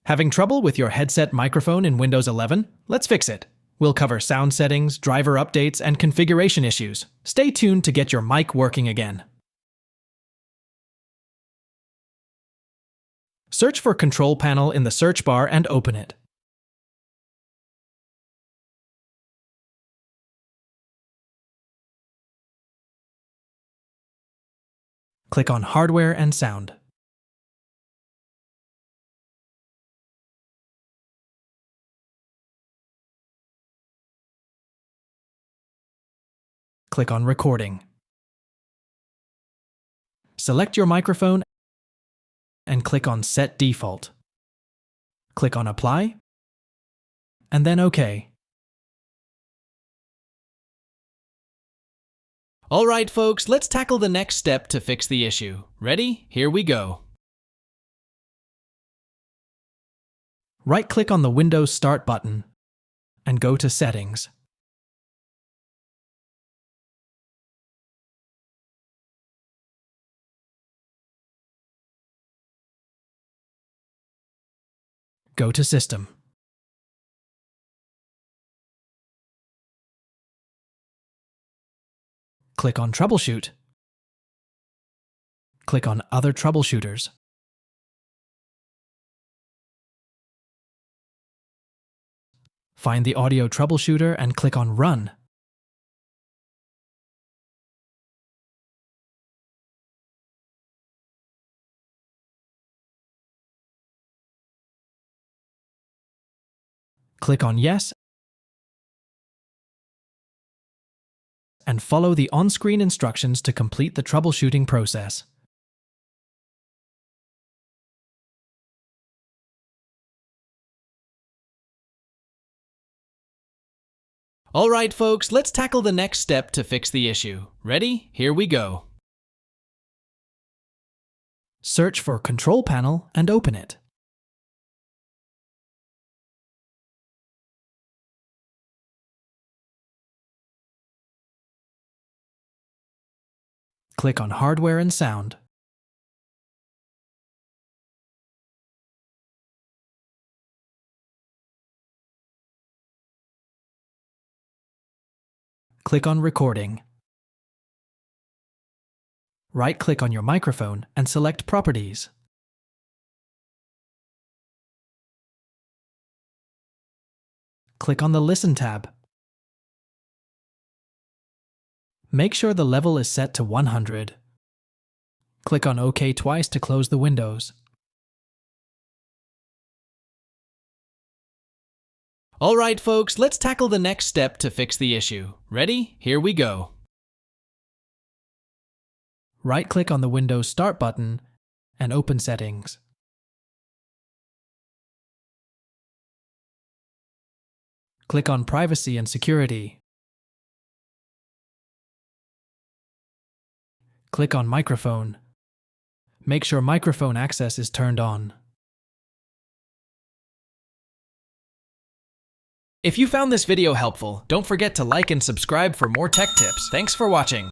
Having trouble with your headset microphone in Windows 11? Let's fix it. We'll cover sound settings, driver updates, and configuration issues. Stay tuned to get your mic working again. Search for Control Panel in the search bar and open it. Click on Hardware and Sound. Click on Recording. Select your microphone and click on Set Default. Click on Apply, and then OK. Alright folks, let's tackle the next step to fix the issue. Ready? Here we go. Right-click on the Windows Start button and go to Settings. Go to System. Click on Troubleshoot. Click on Other Troubleshooters. Find the audio troubleshooter and click on Run. Click on Yes and follow the on-screen instructions to complete the troubleshooting process. Alright folks, let's tackle the next step to fix the issue. Ready? Here we go. Search for Control Panel and open it. Click on Hardware and Sound. Click on Recording. Right-click on your microphone and select Properties. Click on the Listen tab. Make sure the level is set to 100. Click on OK twice to close the windows. Alright folks, let's tackle the next step to fix the issue. Ready? Here we go. Right-click on the Windows Start button and open Settings. Click on Privacy and Security. Click on Microphone. Make sure microphone access is turned on. If you found this video helpful, don't forget to like and subscribe for more tech tips. Thanks for watching.